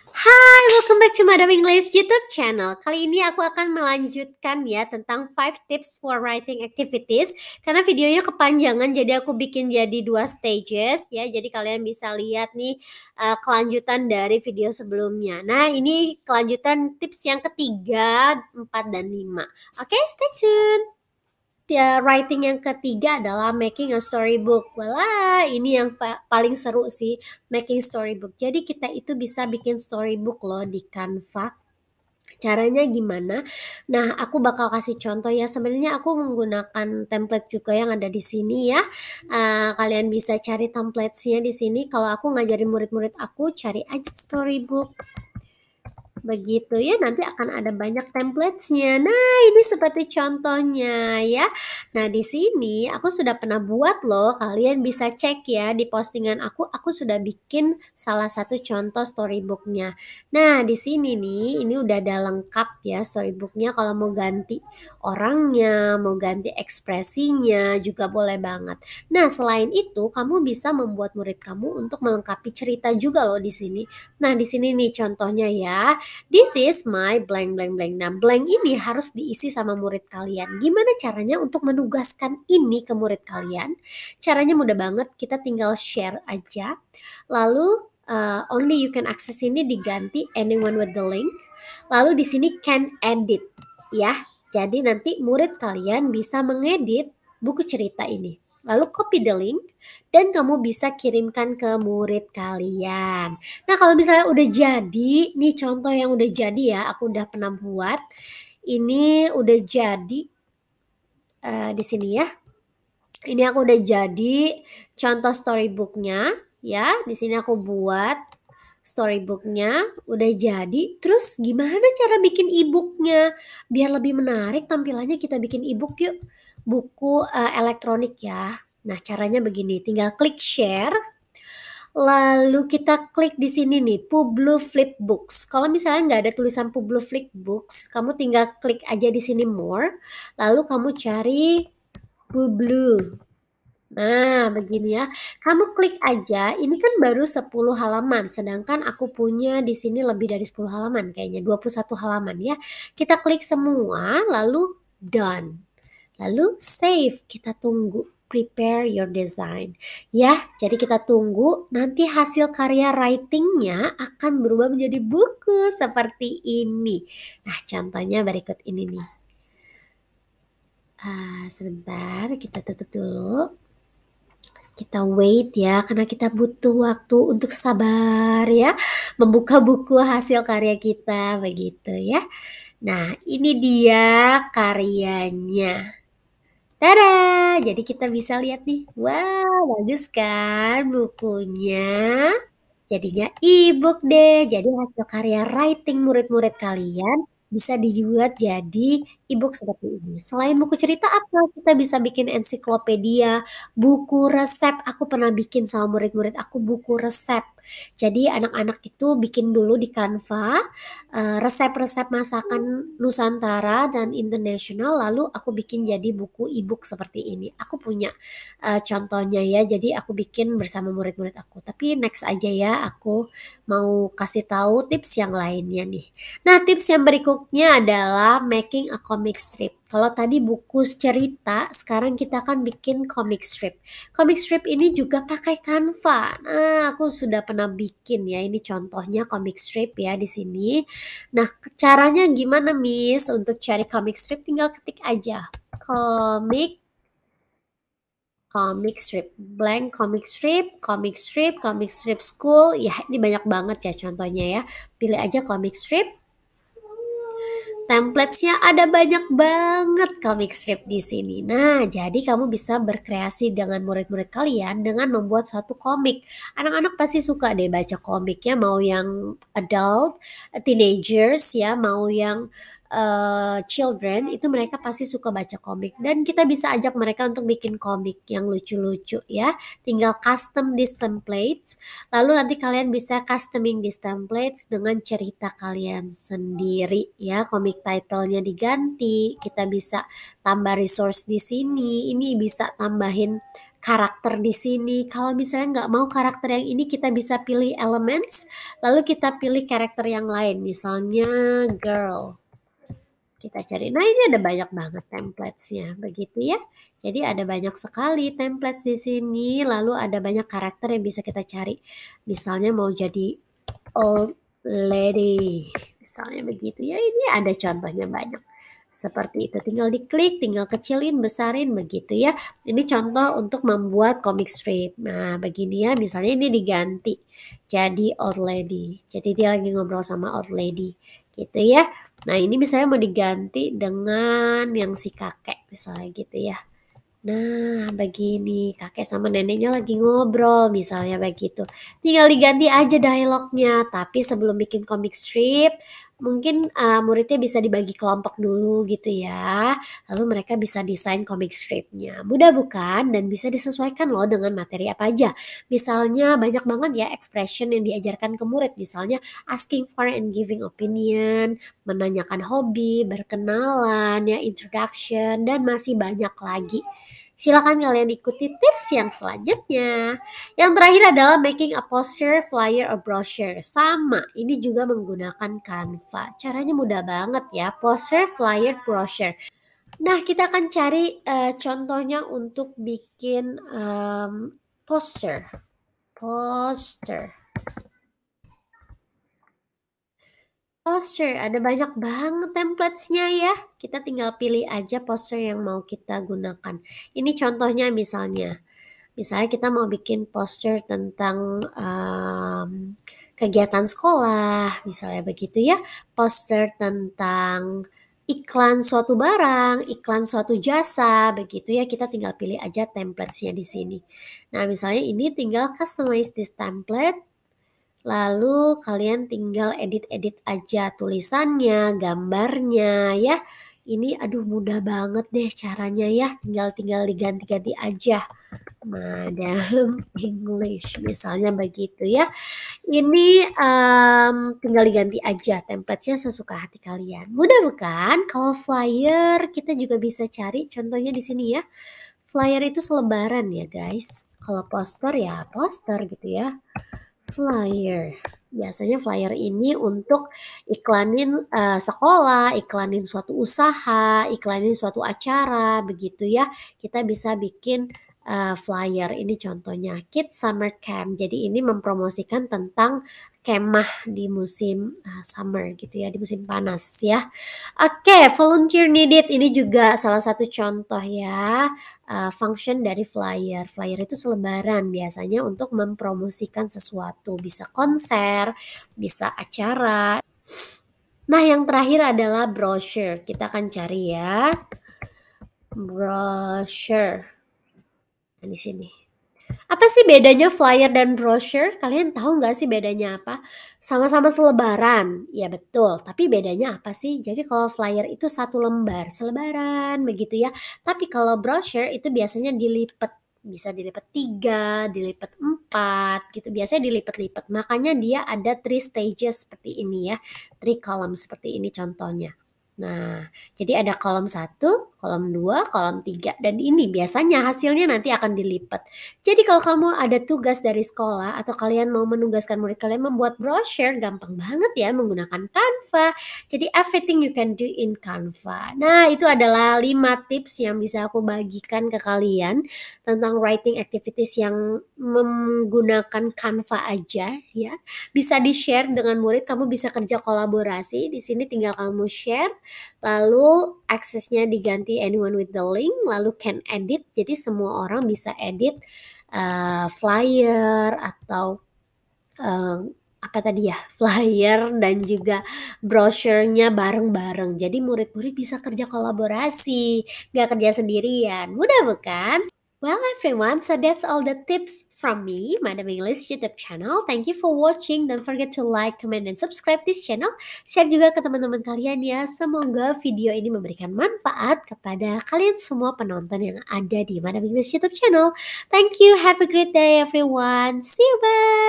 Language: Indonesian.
Hai, welcome back to Madam English YouTube channel. Kali ini aku akan melanjutkan ya tentang 5 tips for writing activities. Karena videonya kepanjangan jadi aku bikin jadi 2 stages ya. Jadi kalian bisa lihat nih kelanjutan dari video sebelumnya. Nah, ini kelanjutan tips yang ketiga, 4 dan 5. Oke, stay tune. Ya, writing yang ketiga adalah making a storybook. Wala, ini yang paling seru sih, making storybook. Jadi kita itu bisa bikin storybook loh di Canva. Caranya gimana? Nah, aku bakal kasih contoh ya. Sebenarnya aku menggunakan template juga yang ada di sini ya. Kalian bisa cari template-nya di sini. Kalau aku ngajarin murid-murid aku, cari aja storybook. Begitu ya, nanti akan ada banyak template-nya. Nah, ini seperti contohnya ya. Nah, di sini aku sudah pernah buat loh. Kalian bisa cek ya di postingan aku sudah bikin salah satu contoh storybook-nya. Nah, di sini nih, ini udah ada lengkap ya storybook-nya. Kalau mau ganti orangnya, mau ganti ekspresinya juga boleh banget. Nah, selain itu, kamu bisa membuat murid kamu untuk melengkapi cerita juga loh di sini. Nah, di sini nih contohnya ya. This is my blank blank blank. Nah, blank ini harus diisi sama murid kalian. Gimana caranya untuk menugaskan ini ke murid kalian? Caranya mudah banget. Kita tinggal share aja. Lalu only you can access ini diganti anyone with the link. Lalu di sini can edit ya. Jadi nanti murid kalian bisa mengedit buku cerita ini. Lalu copy the link dan kamu bisa kirimkan ke murid kalian. Nah, kalau misalnya udah jadi, nih contoh yang udah jadi ya, aku udah pernah buat. Ini udah jadi di sini ya. Ini aku udah jadi contoh storybooknya ya. Di sini aku buat storybooknya udah jadi. Terus gimana cara bikin e-booknya biar lebih menarik tampilannya? Kita bikin e-book yuk, buku elektronik ya. Nah, caranya begini, tinggal klik share. Lalu kita klik di sini nih, Publu Flipbooks. Kalau misalnya nggak ada tulisan Publu Flipbooks, kamu tinggal klik aja di sini more. Lalu kamu cari Publu. Nah, begini ya. Kamu klik aja, ini kan baru 10 halaman, sedangkan aku punya di sini lebih dari 10 halaman kayaknya, 21 halaman ya. Kita klik semua, lalu done. Lalu save, kita tunggu prepare your design. Ya, jadi kita tunggu nanti hasil karya writingnya akan berubah menjadi buku seperti ini. Nah, contohnya berikut ini nih. Sebentar, kita tutup dulu. Kita wait ya, karena kita butuh waktu untuk sabar ya, membuka buku hasil karya kita, begitu ya. Nah, ini dia karyanya. Tada! Jadi kita bisa lihat nih. Wow, bagus kan bukunya? Jadinya e-book deh. Jadi hasil karya writing murid-murid kalian bisa dibuat jadi e-book seperti ini. Selain buku cerita apa? Kita bisa bikin ensiklopedia, buku resep. Aku pernah bikin sama murid-murid aku buku resep. Jadi anak-anak itu bikin dulu di Canva resep-resep masakan Nusantara dan internasional, lalu aku bikin jadi buku e-book seperti ini. Aku punya contohnya ya, jadi aku bikin bersama murid-murid aku. Tapi next aja ya, aku mau kasih tahu tips yang lainnya nih. Nah, tips yang berikutnya adalah making a comic strip. Kalau tadi buku cerita, sekarang kita akan bikin comic strip. Comic strip ini juga pakai Canva. Nah, aku sudah pernah bikin ya. Ini contohnya comic strip ya di sini. Nah, caranya gimana, Miss? Untuk cari comic strip tinggal ketik aja comic comic strip, blank comic strip school. Ya, ini banyak banget ya contohnya ya. Pilih aja comic strip. Templates-nya ada banyak banget comic strip di sini. Nah, jadi kamu bisa berkreasi dengan murid-murid kalian dengan membuat suatu komik. Anak-anak pasti suka deh baca komiknya, mau yang adult, teenagers ya, mau yang children, itu mereka pasti suka baca komik. Dan kita bisa ajak mereka untuk bikin komik yang lucu-lucu ya. Tinggal custom these templates. Lalu nanti kalian bisa customing these templates dengan cerita kalian sendiri ya. Komik title-nya diganti, kita bisa tambah resource di sini. Ini bisa tambahin karakter di sini. Kalau misalnya nggak mau karakter yang ini, kita bisa pilih elements, lalu kita pilih karakter yang lain, misalnya girl. Kita cari. Nah, ini ada banyak banget templates-nya, begitu ya. Jadi ada banyak sekali templates di sini, lalu ada banyak karakter yang bisa kita cari. Misalnya mau jadi old lady, misalnya begitu ya. Ini ada contohnya banyak. Seperti itu, tinggal diklik, tinggal kecilin, besarin begitu ya. Ini contoh untuk membuat comic strip. Nah, begini ya, misalnya ini diganti jadi old lady. Jadi dia lagi ngobrol sama old lady, gitu ya. Nah, ini misalnya mau diganti dengan yang si kakek, misalnya gitu ya. Nah, begini, kakek sama neneknya lagi ngobrol, misalnya begitu. Tinggal diganti aja dialognya, tapi sebelum bikin comic strip, mungkin muridnya bisa dibagi kelompok dulu gitu ya. Lalu mereka bisa desain comic stripnya. Mudah bukan? Dan bisa disesuaikan loh dengan materi apa aja. Misalnya banyak banget ya expression yang diajarkan ke murid. Misalnya asking for and giving opinion, menanyakan hobi, berkenalan, ya introduction, dan masih banyak lagi. Silakan kalian ikuti tips yang selanjutnya. Yang terakhir adalah making a poster, flyer, or brochure. Sama, ini juga menggunakan Canva. Caranya mudah banget ya, poster, flyer, brochure. Nah, kita akan cari contohnya untuk bikin poster. Poster. Poster, ada banyak banget templates-nya ya. Kita tinggal pilih aja poster yang mau kita gunakan. Ini contohnya misalnya. Misalnya kita mau bikin poster tentang kegiatan sekolah, misalnya begitu ya. Poster tentang iklan suatu barang, iklan suatu jasa, begitu ya. Kita tinggal pilih aja templates-nya di sini. Nah, misalnya ini tinggal customize this template. Lalu kalian tinggal edit-edit aja tulisannya, gambarnya ya. Ini aduh mudah banget deh caranya ya. Tinggal diganti-ganti aja. Madam English misalnya begitu ya. Ini tinggal diganti aja template-nya sesuka hati kalian. Mudah bukan? Kalau flyer kita juga bisa cari contohnya di sini ya. Flyer itu selebaran ya guys. Kalau poster ya poster gitu ya. Flyer. Biasanya flyer ini untuk iklanin sekolah, iklanin suatu usaha, iklanin suatu acara, begitu ya. Kita bisa bikin flyer. Ini contohnya Kids Summer Camp. Jadi ini mempromosikan tentang kemah di musim summer gitu ya, di musim panas ya. Oke, volunteer needed ini juga salah satu contoh ya function dari flyer. Flyer itu selebaran biasanya untuk mempromosikan sesuatu, bisa konser, bisa acara. Nah, yang terakhir adalah brochure. Kita akan cari ya. Brochure. Nah, di sini. Apa sih bedanya flyer dan brochure? Kalian tahu nggak sih bedanya apa? Sama-sama selebaran, ya betul. Tapi bedanya apa sih? Jadi kalau flyer itu satu lembar, selebaran begitu ya. Tapi kalau brochure itu biasanya dilipat, bisa dilipat 3, dilipat 4 gitu. Biasanya dilipat-lipat. Makanya dia ada 3 stages seperti ini ya. 3 column seperti ini contohnya. Nah, jadi ada kolom 1, kolom 2, kolom 3. Dan ini biasanya hasilnya nanti akan dilipat. Jadi kalau kamu ada tugas dari sekolah atau kalian mau menugaskan murid kalian membuat brochure, gampang banget ya menggunakan Canva. Jadi everything you can do in Canva. Nah, itu adalah 5 tips yang bisa aku bagikan ke kalian tentang writing activities yang menggunakan Canva aja ya. Bisa di-share dengan murid, kamu bisa kerja kolaborasi. Di sini tinggal kamu share, lalu aksesnya diganti anyone with the link, lalu can edit. Jadi semua orang bisa edit flyer atau apa tadi ya, flyer dan juga brosurnya bareng-bareng. Jadi murid-murid bisa kerja kolaborasi, nggak kerja sendirian. Mudah bukan? Well everyone, so that's all the tips from me, Madam English YouTube channel. Thank you for watching. Don't forget to like, comment, and subscribe this channel. Share juga ke teman-teman kalian ya. Semoga video ini memberikan manfaat kepada kalian semua penonton yang ada di Madam English YouTube channel. Thank you. Have a great day everyone. See you. Bye.